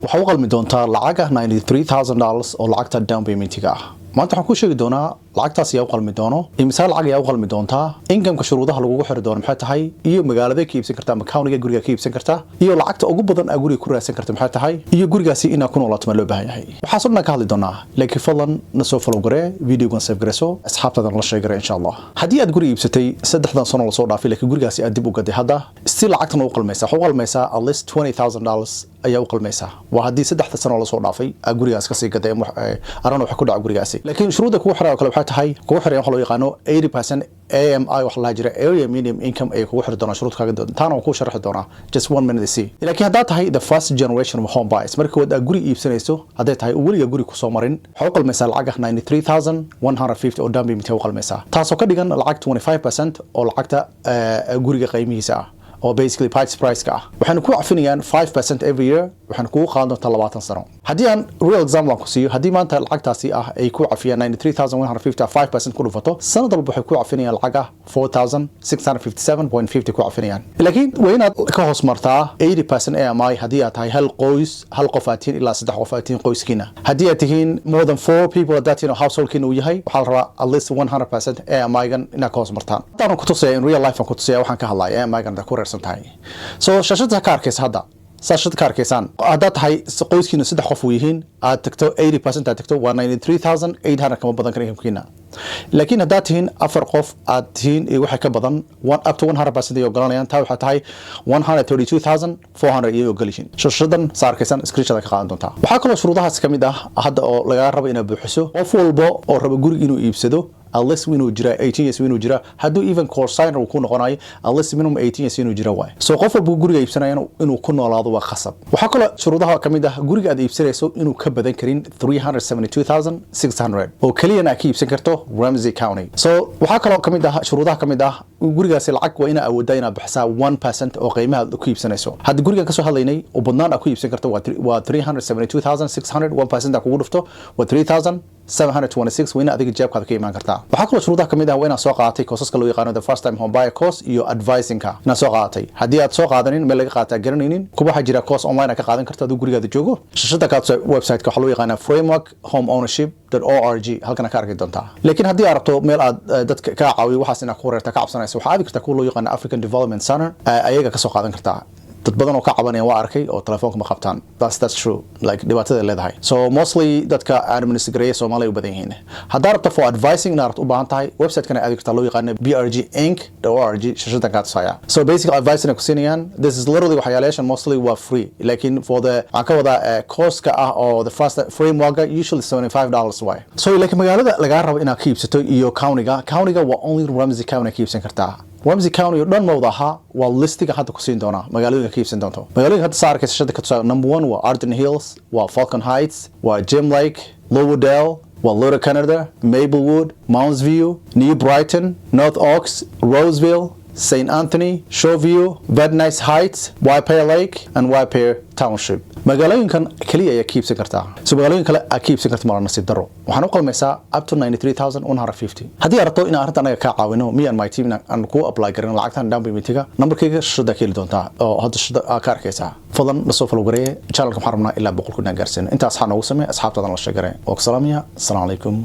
waxa uu qalmi doontaa lacag $93,000 oo lacagta down payment-iga ah. maanta waxaan ku sheegi doonaa lacagtaas ayaa u qalmi doono imisa lacag ayaa u qalmi doontaa income-ka shuruudaha lagu xiri doono maxay tahay iyo magaalada ka iibsan kartaa county-ga guriga ka iibsan kartaa iyo lacagta ugu badan aad guriga ku raadsan kartaa maxay tahay iyo gurigaasi inaa ku noolaato ma loo baahan yahay waxaa soo dhan ka hadli doonaa laakiin fadlan na soo follow garee video-gan save gareyso asxaabtadan la sheegay insha Allah haddii aad guri iibsatay 3 sano la soo dhaafay laakiin gurigaasi aad dib u gaday hadda still lacagtan u qalmaysaa waxa u qalmaysaa at least $20,000 ayaa u qalmaysaa waa haddii 3 sano la soo dhaafay aad gurigaas ka sii gaday arana waxa ku dhaca gurigaasi laakiin shuruuda kugu xiraa kale waxa tahay kugu xiraa waxa loo yaqaano 80% AMI waxa la jira area minimum income ay kugu xiri doonaa shuruud kaaga doonta taana ku sharxi doonaa just 1 minute see laakiin hadda tahay the first generation of home buyers marka wada guri iibsanayso haday tahay waliga guri ku soo marin waxa u qalmaysaa lacag $93,150 oo down payment u qalmaysaa taasoo ka dhigan lacag 25% oo lacagta guriga qiimihiisa ah or basically purchase price ka waxaan ku cafinayaan 5% every year waxaan ku qaadan doontaa 20 sano haddii aan real example ku siiyo haddii maanta lacagtaasi ah ay ku cafiyaan $93,150 5% ku dhufato sanad walba waxay ku cafinayaan lacag $4,657.50 ku cafinayaan laakiin waa inaad ka hoos martaa 80% AMI haddii aad tahay hal qoys hal qof aatiin ilaa 3 qof aatiin qoyskiina haddii aad tihiin more than 4 people that you know household kiina uu yahay waxaa la rabaa at least 100% AMI gan inaad ka hoos martaan hadaan ku tusay in real life aan ku tusay waxaan ka hadlayaa AMI gan ku so shashada ka arkaysa hadda shashada ka arkaysan hadda tahay qoyskiina 3 qof u yihiin aad tagto 80% aad tagto waa $93,800 kama badan kan income-kiina laakiin hadda tihiin 4 qof aad tihiin waxa ka badan up to 100% ay ogolanayaan taa waxa tahay $132,400 ay ogolishin shashadan saarkaysan screenshot ka qaadan doontaa waxa kale shuruudahaas kamid ah hadda oo laga rabo inaad buuxiso qof walba oo rabo guri inuu iibsado unless we know jira 18 years we know jira haduu even cosigner uu ku noqonayo unless minimum 18 years inuu jira way so qof walba guriga iibsanayana inuu ku noolaado waa khasab waxa kale shuruudaha kamid ah guriga aad iibsanayso inuu ka badan karin $372,600 oo kaliya aad ka iibsan karto Ramsey County so waxa kale kamid ah shuruudaha kamid ah gurigaasi lacag waa ina awoodaa inaad bixisaa 1% oo qiimaha aad ku iibsanayso hadii guriga ka soo hadlaynay oo badnaan aad ku iibsan karto waa $372,600 1% aad kugu dhufto waa $3,726 wayna adiga jeebkaada ka imaan kartaa waxa kale shuruudaha kamid ah waa inaad soo qaadatay koosaska loo yaqaano the first time home buyer course iyo advising-ka inaad soo qaadatay haddii aad soo qaadanin meel laga qaataa garanaynin kuba waxa jira course online ka qaadan karto aduu gurigaada joogo shashada ka website-ka waxa loo yaqaano framework homeownership.org halkan ka arki doontaa laakiin haddii aad rabto meel aad dadka ka caawiyo waxaas inaad ku wareerta ka cabsanayso waxa aadi kartaa kuwa loo yaqaano African Development Center ayaga ka soo qaadan kartaa dad badan oo ka cabanaya waa arkay oo telefoonka ma qabtaan that's true like dhibaatada leedahay so mostly dadka administrator Somali u badan yihiin haddii rabto for advising inaad u baahan tahay website-kana aad kartaa loo yaqaan brginc.org shashada ka tusaya so basically advising ku siinayaan this is literally waxyaalaashan mostly waa free laakiin for the aan ka wada course-ka ah oo the first framework usually $75 way so like magaalada laga rabo inaad ka iibsato iyo county-ga waa only Ramsey County ka iibsan kartaa Ramsey County oo dhan mawdaha waa listiga hadda ku siin doona magaalooyinka ka iibsan doonto magaalooyinka hadda saarka shashada ka tusaya number 1 waa Arden Hills waa Falcon Heights waa Gem Lake Lowdale waa Lower Canada Maplewood Mounds View New Brighton North Oaks Roseville St. Anthony Shoreview Van Nuys Heights Waipea Lake and Waipea Township magaalooyinkan kaliya ayaa ka iibsan kartaa so magaalooyin kale aad ka iibsan karto marna si daro waxaan u qalmaysaa up to $93,150 haddii aad rabto in aan arrintan anaga ka caawino me and my team aan ku apply garin lacagtan down payment-iga numberkayga shada ka heli doontaa oo hadda shada ka arkaysaa fadlan la soo follow gareeye channelka waxaan rabnaa ilaa 100 kun gaarsiin intaas waxaan ugu sameeyay asxaabtadan la sheegay oo salaamiya assalaamu calaykum